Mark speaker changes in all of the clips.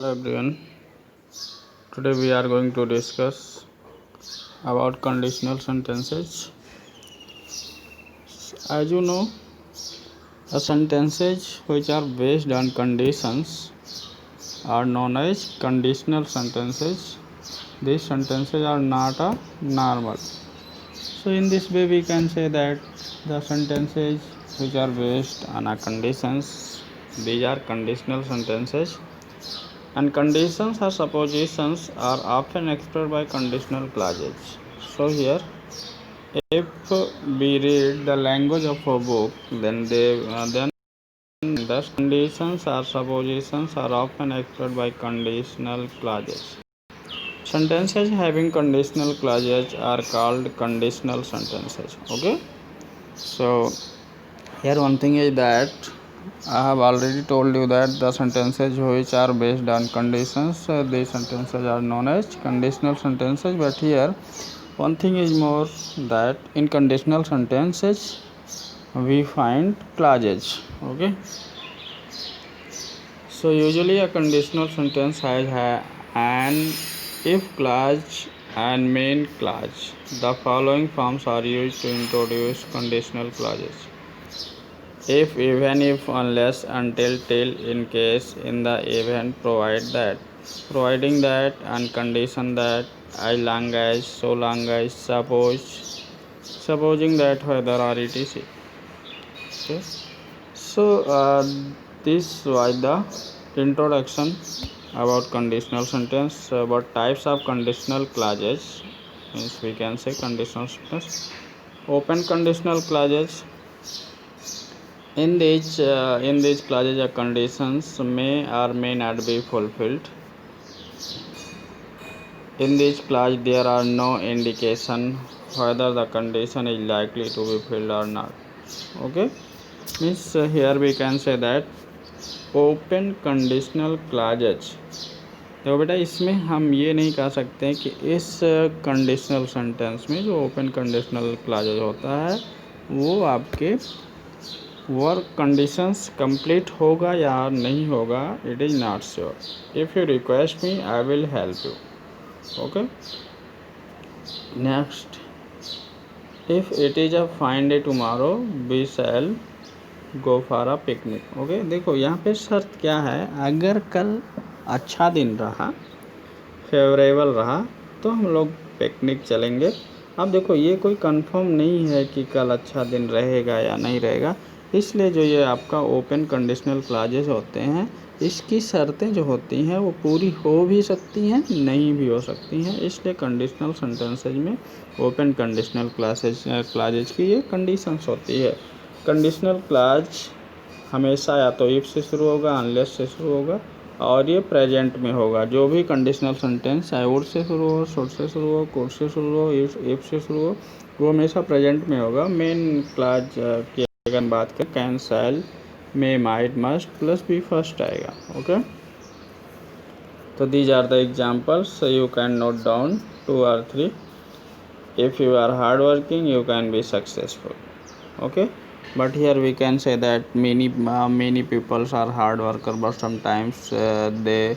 Speaker 1: Hello everyone. Today we are going to discuss about conditional sentences. As you know, the sentences which are based on conditions are known as conditional sentences. These sentences are not a normal. So in this way we can say that the sentences which are based on a conditions, these are conditional sentences. And conditions or suppositions are often expressed by conditional clauses. So here, if we read the language of a book, then the conditions or suppositions are often expressed by conditional clauses. Sentences having conditional clauses are called conditional sentences. Okay. So here one thing is that I have already told you that the sentences which are based on conditions, these sentences are known as conditional sentences. But here one thing is more that in conditional sentences we find clauses. Okay. So usually a conditional sentence has an if clause and main clause. The following forms are used to introduce conditional clauses: if, even if, unless, until, till, in case, in the event, providing that, and condition that, as long as, so long as, supposing that, whether, or etc. Okay. So this was the introduction about conditional sentence. What types of conditional clauses means we can say conditional sentence. Open conditional clauses. In these clauses, conditions may or may not be fulfilled. In this clause, there are no indication whether the condition is likely to be filled or not. Okay, means here we can say that open conditional clauses. तो बेटा इसमें हम ये नहीं कह सकते कि इस कंडीशनल सेंटेंस में जो ओपन कंडीशनल क्लॉजेज होता है वो आपके वर्क कंडीशंस कंप्लीट होगा या नहीं होगा, it is not sure. If you request me I will help you. Okay. Next, if it is a fine day tomorrow we shall go for a picnic. Okay, देखो यहाँ पे शर्त क्या है, अगर कल अच्छा दिन रहा, फेवरेबल रहा, तो हम लोग पिकनिक चलेंगे. अब देखो ये कोई कंफर्म नहीं है कि कल अच्छा दिन रहेगा या नहीं रहेगा, इसलिए जो ये आपका ओपन कंडीशनल क्लॉजेज होते हैं इसकी शर्तें जो होती हैं वो पूरी हो भी सकती हैं, नहीं भी हो सकती हैं. इसलिए कंडीशनल सेंटेंसेज में ओपन कंडीशनल क्लॉजेज की ये कंडीशंस होती है. कंडीशनल क्लॉज हमेशा या तो इफ से शुरू होगा, अनलेस से शुरू होगा, और ये प्रेजेंट में होगा. जो भी कंडीशनल सेंटेंस चाहे वुड से शुरू हो, शुड से शुरू हो, कुड से शुरू हो, इफ से शुरू हो, वो हमेशा प्रेजेंट में होगा. मेन क्लॉज की अगर बात करें, can, shall, may, might, must plus be first आएगा. ओके. तो these are the examples, you can note down 2 or 3. If you are hard working you can be successful. Okay. But here we can say that many people are hard worker, but sometimes they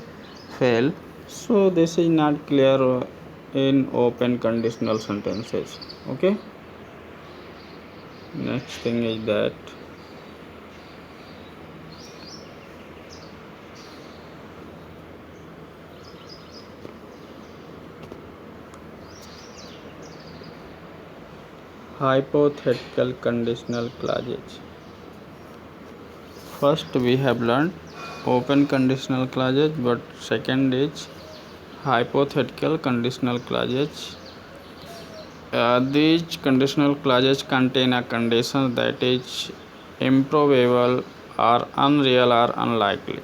Speaker 1: fail. So this is not clear in open conditional sentences. Okay. Next thing is that hypothetical conditional clauses. First we have learned open conditional clauses, but second is hypothetical conditional clauses. These conditional clauses contain a condition that is improbable or unreal or unlikely.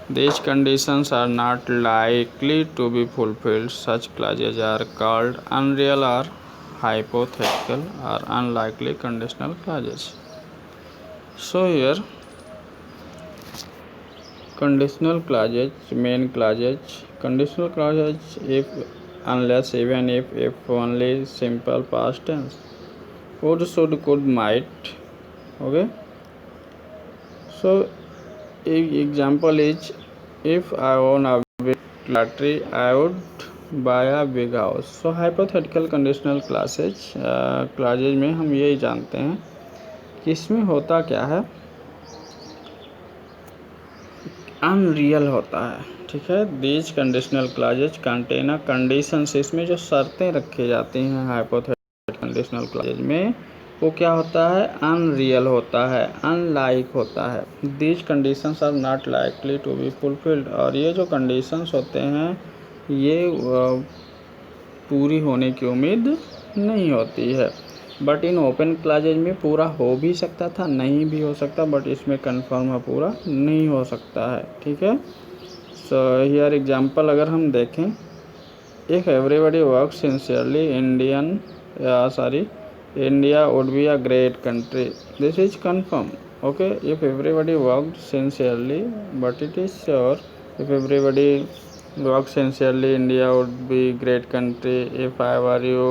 Speaker 1: These conditions are not likely to be fulfilled. Such clauses are called unreal or hypothetical or unlikely conditional clauses. So here conditional clauses, main clauses, conditional clauses, if, unless, even if only, simple past tense, would, should, could, might. Okay. So example is if I own a big lottery, I would buy a big house. So hypothetical conditional clauses में हम यही जानते हैं कि इसमें होता क्या है, अनरियल होता है, ठीक है। These conditional clauses contain a conditions, इसमें जो शर्तें रखी जाती हैं हाइपोथेटिकल कंडीशनल क्लाजेज में, वो क्या होता है, अनरियल होता है, अनलाइक होता है। These conditions are not likely to be fulfilled, और ये जो कंडीशंस होते हैं ये पूरी होने की उम्मीद नहीं होती है। बट इन ओपन क्लाजेज में पूरा हो भी सकता था, नहीं भी हो सकता, बट इसमें कन्फर्म है पूरा नहीं हो सकता है, ठीक है। सो हियर एग्जांपल अगर हम देखें, if everybody work sincerely India would be a great country, this is confirm, okay. If everybody worked sincerely, but it is sure, if everybody work sincerely, India would be great country. If I were you,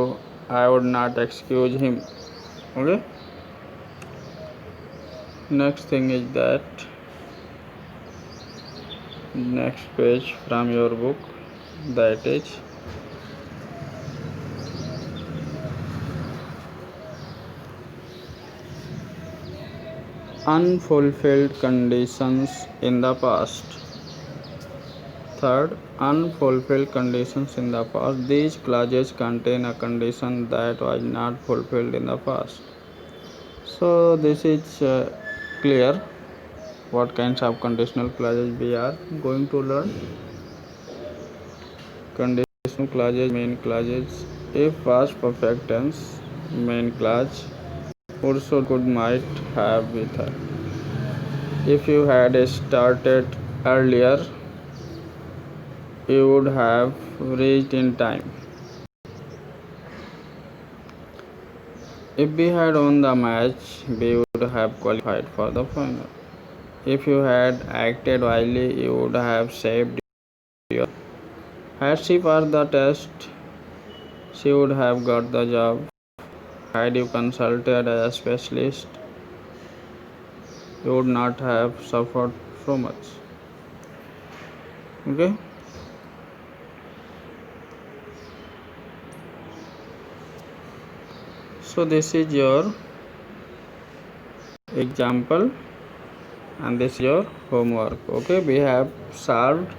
Speaker 1: I would not excuse him, okay. Next thing is that next page from your book, that is unfulfilled conditions in the past. Third, unfulfilled conditions in the past. These clauses contain a condition that was not fulfilled in the past. So this is clear what kinds of conditional clauses we are going to learn. Conditional clauses, main clauses. If past perfect tense, main clause, would, should, could, might, have, with her. If you had started earlier, you would have reached in time. If we had won the match, we would have qualified for the final. If you had acted wisely, you would have saved your. Had she passed the test, she would have got the job. Had you consulted a specialist, you would not have suffered so much. Okay. So this is your example and this is your homework. Okay, we have solved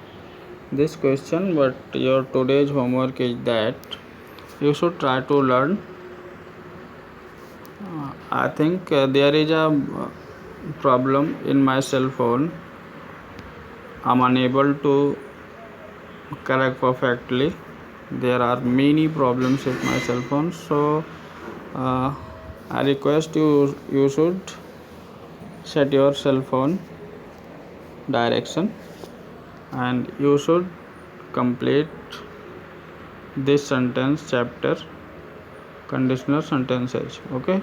Speaker 1: this question, but your today's homework is that you should try to learn. I think there is a problem in my cell phone. I'm unable to correct perfectly. There are many problems with my cell phone, so I request you should set your cell phone direction and you should complete this sentence chapter, conditional sentences, okay.